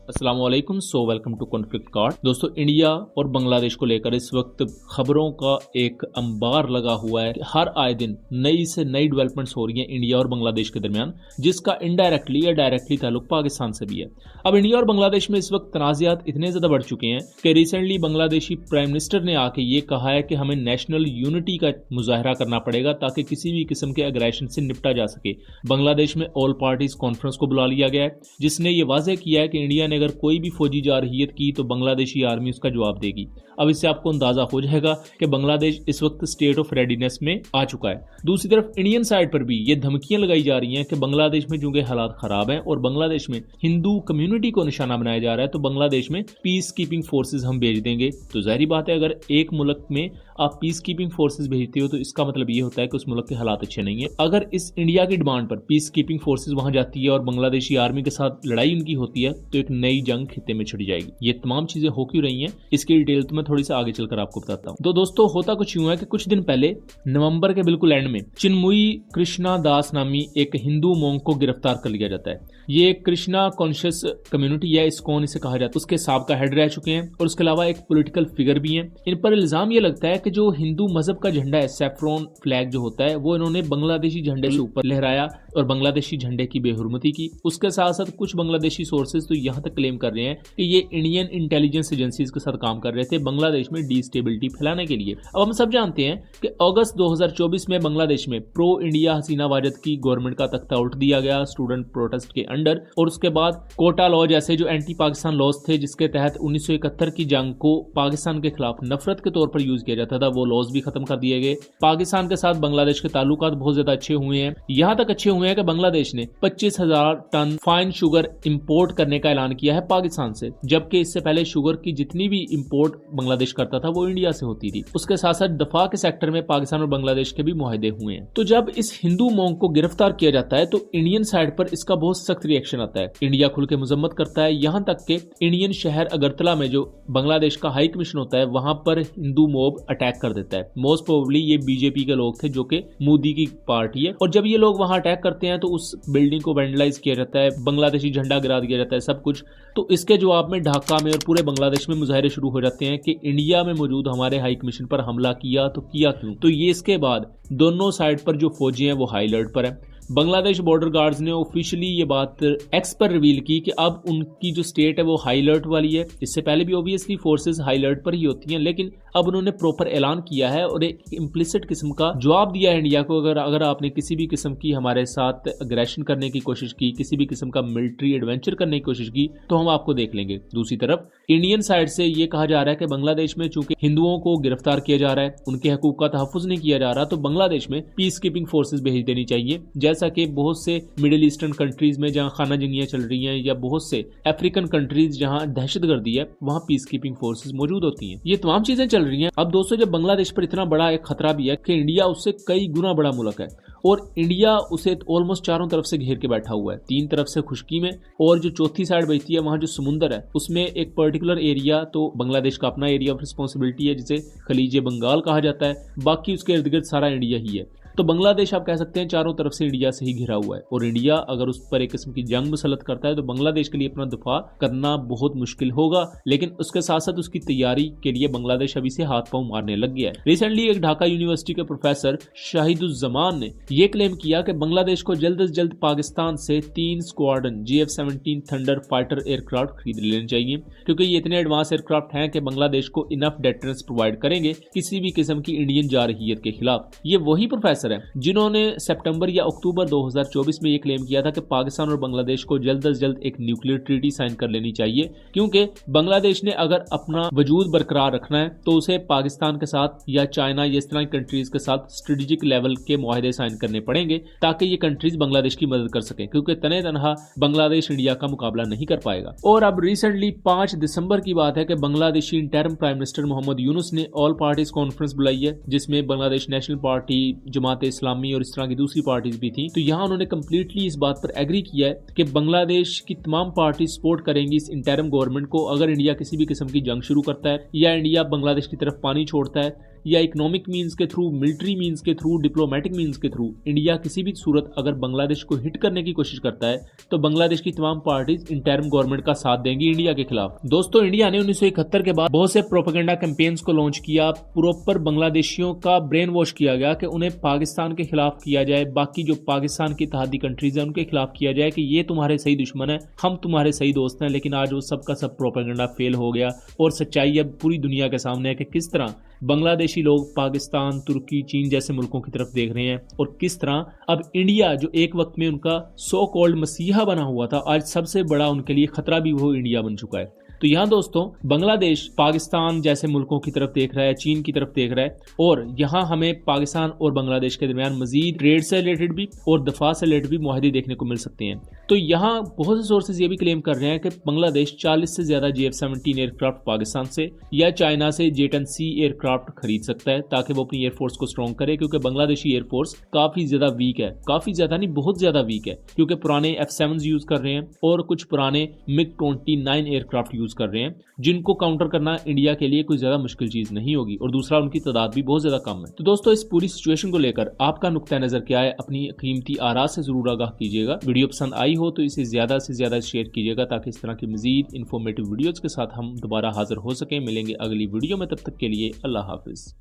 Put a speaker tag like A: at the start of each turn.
A: अस्सलाम वालेकुम। Welcome to conflict card. दोस्तों, इंडिया और बांग्लादेश को लेकर इस वक्त खबरों का एक अंबार लगा हुआ है। हर आए दिन नई से नई डेवलपमेंट्स हो रही हैं इंडिया और बांग्लादेश के दरमियान, जिसका इनडायरेक्टली या डायरेक्टली ताल्लुक पाकिस्तान से भी है। अब इंडिया और बांग्लादेश में इस वक्त तनाज़ात इतने ज्यादा बढ़ चुके हैं कि रिसेंटली बांग्लादेशी प्राइम मिनिस्टर ने आके ये कहा है कि हमें नेशनल यूनिटी का मुजाहरा करना पड़ेगा ताकि किसी भी किस्म के अग्रेशन से निपटा जा सके। बांग्लादेश में ऑल पार्टीज कॉन्फ्रेंस को बुला लिया गया है, जिसने ये वाज़ेह किया है कि इंडिया ने अगर कोई भी फौजी जारहियत की तो बांग्लादेशी आर्मी उसका जवाब देगी। अब इससे आपको अंदाजा हो जाएगा कि बांग्लादेश इस वक्त स्टेट ऑफ रेडीनेस में आ चुका है। दूसरी तरफ इंडियन साइड पर भी ये धमकियां लगाई जा रही हैं कि बांग्लादेश में चूंकि हालात खराब हैं और बांग्लादेश में हिंदू कम्युनिटी को निशाना बनाया जा रहा है, तो बांग्लादेश में पीस कीपिंग फोर्सेज हम भेज देंगे। तो जाहिर बात है, अगर एक मुल्क में आप पीस कीपिंग फोर्सेज भेजते हो तो इसका मतलब ये होता है कि उस मुल्क के हालात अच्छे नहीं है। अगर इस इंडिया की डिमांड पर पीस कीपिंग फोर्सेज वहां जाती है और बांग्लादेशी आर्मी के साथ लड़ाई उनकी होती है, तो एक नई जंग खित्ते में छिड़ जाएगी। ये तमाम चीजें हो क्यों रही हैं, इसकी डिटेल तो मैं थोड़ी सी आगे चलकर आपको बताता हूँ। तो दोस्तों, होता कुछ यूं है कि कुछ दिन पहले नवंबर के बिल्कुल एंड में चिन्मुई कृष्णा दास नामी एक हिंदू मोंग को गिरफ्तार कर लिया जाता है। ये कृष्णा कॉन्शियस कम्युनिटी है, इस्कॉन इसे कहा जाता है, उसके साबका हेड रह चुके हैं और उसके अलावा एक पॉलिटिकल फिगर भी हैं। इन पर इल्जाम ये लगता है कि जो हिंदू मजहब का झंडा है, सैफ्रॉन फ्लैग जो होता है, वो इन्होंने बांग्लादेशी झंडे से ऊपर लहराया और बांग्लादेशी झंडे की बेहुरमती की। उसके साथ साथ कुछ बांग्लादेशी सोर्सेज तो यहां तक क्लेम कर रहे हैं कि ये इंडियन इंटेलिजेंस एजेंसीज के साथ काम कर रहे थे बांग्लादेश में डिस्टेबिलिटी फैलाने के लिए। अब हम सब जानते हैं कि अगस्त 2024 में बांग्लादेश में प्रो इंडिया हसीना वाजद की गवर्नमेंट का तख्ता उल्ट दिया गया स्टूडेंट प्रोटेस्ट के अंडर, और उसके बाद कोटा लॉ जैसे जो एंटी पाकिस्तान लॉज थे, जिसके तहत 1971 की जंग को पाकिस्तान के खिलाफ नफरत के तौर पर यूज किया जाता था, वो लॉज भी खत्म कर दिए गए। पाकिस्तान के साथ बांग्लादेश के ताल्लुकात बहुत ज्यादा अच्छे हुए हैं। यहां तक अच्छे हुए हैं कि बांग्लादेश ने 25,000 टन फाइन शुगर इंपोर्ट करने का ऐलान किया है पाकिस्तान से, जबकि इससे पहले शुगर की जितनी भी इंपोर्ट बांग्लादेश करता था वो इंडिया से होती थी। उसके साथ साथ दफा के सेक्टर में पाकिस्तान और बांग्लादेश के भी मुआहदे हुए हैं। तो जब इस हिंदू मोंग को गिरफ्तार किया जाता है तो इंडियन साइड पर इसका बहुत सख्त रिएक्शन आता है। इंडिया खुल के मजम्मत करता है, यहां तक के इंडियन शहर अगरतला में जो बांग्लादेश का हाई कमीशन होता है, वहां पर हिंदू मोब अटैक कर देता है। मोस्ट प्रोबेबली ये बीजेपी के लोग थे, जो कि मोदी की पार्टी है, और जब ये लोग वहां अटैक करते हैं तो उस बिल्डिंग को वेंडलाइज किया जाता है, बांग्लादेशी झंडा गिरा दिया जाता है, सब कुछ। तो इसके जवाब में ढाका में और पूरे बांग्लादेश में मुजाहरे शुरू हो जाते हैं कि इंडिया में मौजूद हमारे हाई कमीशन पर हमला किया, तो किया क्यों? तो ये इसके बाद दोनों साइड पर जो फौजी हैं वो हाई अलर्ट पर है। बांग्लादेश बॉर्डर गार्ड्स ने ऑफिशियली ये बात एक्स पर रिवील की कि अब उनकी जो स्टेट है वो हाई अलर्ट वाली है। इससे पहले भी ऑब्वियसली फोर्सेस हाई अलर्ट पर ही होती हैं, लेकिन अब उन्होंने प्रॉपर ऐलान किया है और एक इम्प्लिसिट किस्म का जवाब दिया है इंडिया को, अगर आपने किसी भी किस्म की हमारे साथ अग्रेशन करने की कोशिश की, किसी भी किस्म का मिलिट्री एडवेंचर करने की कोशिश की, तो हम आपको देख लेंगे। दूसरी तरफ इंडियन साइड से ये कहा जा रहा है कि बांग्लादेश में चूंकि हिंदुओं को गिरफ्तार किया जा रहा है, उनके हकूक का तहफ्फुज नहीं किया जा रहा, तो बांग्लादेश में पीस कीपिंग फोर्सेज भेज देनी चाहिए। जैसा कि बहुत से मिडिल ईस्टर्न कंट्रीज में जहां खाना जंगियां चल रही हैं, या बहुत से अफ्रीकन कंट्रीज जहां दहशतगर्दी है, वहां पीस कीपिंग फोर्सेज मौजूद होती हैं। ये तमाम चीजें चल रही हैं। अब दोस्तों, जब बांग्लादेश पर इतना बड़ा एक खतरा भी है कि इंडिया उससे कई गुना बड़ा मुल्क है और इंडिया उसे ऑलमोस्ट चारों तरफ से घेर के बैठा हुआ है, तीन तरफ से खुश्की में, और जो चौथी साइड बचती है वहां जो समुंदर है उसमें एक पर्टिकुलर एरिया तो बांग्लादेश का अपना एरिया ऑफ रिस्पॉन्सिबिलिटी है, जिसे खलीज बंगाल कहा जाता है। बाकी उसके इर्द गिर्द सारा इंडिया ही है। तो बांग्लादेश आप कह सकते हैं चारों तरफ से इंडिया से ही घिरा हुआ है, और इंडिया अगर उस पर एक किस्म की जंग मुसल्लत करता है तो बांग्लादेश के लिए अपना दफा करना बहुत मुश्किल होगा। लेकिन उसके साथ साथ उसकी तैयारी के लिए बांग्लादेश अभी से हाथ पांव मारने लग गया है। रिसेंटली एक ढाका यूनिवर्सिटी के प्रोफेसर शाहिदुज्जमान ने यह क्लेम किया कि बांग्लादेश को जल्द से जल्द पाकिस्तान से 3 squadron GF-17 thunder fighter aircraft खरीद लेने चाहिए, क्योंकि ये इतने एडवांस एयरक्राफ्ट हैं कि बांग्लादेश को इनफ डेटरेंस प्रोवाइड करेंगे किसी भी किस्म की इंडियन जारहियत के खिलाफ। ये वही प्रोफेसर है जिन्होंने सितंबर या अक्टूबर 2024 में यह क्लेम किया था कि पाकिस्तान और बांग्लादेश को जल्द से जल्द एक न्यूक्लियर ट्रीटी साइन कर लेनी चाहिए, क्योंकि बांग्लादेश ने अगर अपना वजूद बरकरार रखना है तो उसे पाकिस्तान के साथ या चाइना या इस तरह की कंट्रीज के साथ स्ट्रेटेजिक लेवल के मुआहदे साइन करने पड़ेंगे, ताकि ये कंट्रीज बांग्लादेश की मदद कर सकें, क्योंकि तने तनहा बांग्लादेश इंडिया का मुकाबला नहीं कर पाएगा। और अब रिसेंटली 5 दिसंबर की बात है कि Bangladeshi interim prime minister Mohammad Yunus ने ऑल पार्टीज कॉन्फ्रेंस बुलाई है, जिसमें बांग्लादेश नेशनल पार्टी, जमात इस्लामी और इस तरह की दूसरी पार्टीज भी थी। तो यहां उन्होंने कंप्लीटली इस बात पर एग्री किया है कि बांग्लादेश की तमाम पार्टी सपोर्ट करेंगी इस इंटरिम गवर्नमेंट को, अगर इंडिया किसी भी किस्म की जंग शुरू करता है या इंडिया बांग्लादेश की तरफ पानी छोड़ता है या इकोनॉमिक मीन्स के थ्रू, मिलिट्री मीन्स के थ्रू, डिप्लोमेटिक मीन्स के थ्रू इंडिया किसी भी सूरत अगर बांग्लादेश को हिट करने की कोशिश करता है तो बांग्लादेश की तमाम पार्टीज इंटरिम गवर्नमेंट का साथ देंगी इंडिया के खिलाफ। दोस्तों, इंडिया ने 1971 के बाद बहुत से प्रोपेगेंडा कैंपेन्स को लॉन्च किया। प्रॉपर बांग्लादेशियों का ब्रेन वॉश किया गया कि उन्हें पाकिस्तान के खिलाफ किया जाए, बाकी जो पाकिस्तान की इत्तेहादी कंट्रीज है उनके खिलाफ किया जाए कि ये तुम्हारे सही दुश्मन है, हम तुम्हारे सही दोस्त हैं। लेकिन आज वो सब का सब प्रोपेगेंडा फेल हो गया और सच्चाई अब पूरी दुनिया के सामने है कि किस तरह बांग्लादेशी लोग पाकिस्तान, तुर्की, चीन जैसे मुल्कों की तरफ देख रहे हैं और किस तरह अब इंडिया जो एक वक्त में उनका सो कॉल्ड मसीहा बना हुआ था, आज सबसे बड़ा उनके लिए खतरा भी वो इंडिया बन चुका है। तो यहाँ दोस्तों, बांग्लादेश पाकिस्तान जैसे मुल्कों की तरफ देख रहा है, चीन की तरफ देख रहा है और यहाँ हमें पाकिस्तान और बांग्लादेश के दरमियान मजीद ट्रेड से रिलेटेड भी और दफा से रिलेटेड भी मुआहदे देखने को मिल सकते हैं। तो यहाँ बहुत से सोर्सेज ये भी क्लेम कर रहे हैं कि बांग्लादेश 40 से ज्यादा JF-17 एयरक्राफ्ट पाकिस्तान से या चाइना से J-10C एयरक्राफ्ट खरीद सकता है ताकि वो अपनी एयरफोर्स को स्ट्रॉन्ग करे, क्योंकि बांग्लादेशी एयरफोर्स काफी ज्यादा वीक है, काफी ज्यादा नहीं बहुत ज्यादा वीक है, क्योंकि पुराने F-7 यूज कर रहे हैं और कुछ पुराने MiG-29 एयरक्राफ्ट यूज कर रहे हैं जिनको काउंटर करना इंडिया के लिए कोई ज्यादा मुश्किल चीज नहीं होगी और दूसरा उनकी तादाद भी बहुत ज्यादा कम है। तो दोस्तों, इस पूरी सिचुएशन को लेकर आपका नुक्ता नजर क्या है, अपनी कीमती आरा से जरूर आगाह कीजिएगा। वीडियो पसंद आई हो तो इसे ज्यादा से ज्यादा शेयर कीजिएगा ताकि इस तरह की मजीद इन्फॉर्मेटिव वीडियोज के साथ हम दोबारा हाजिर हो सके। मिलेंगे अगली वीडियो में, तब तक के लिए अल्लाह हाफिज।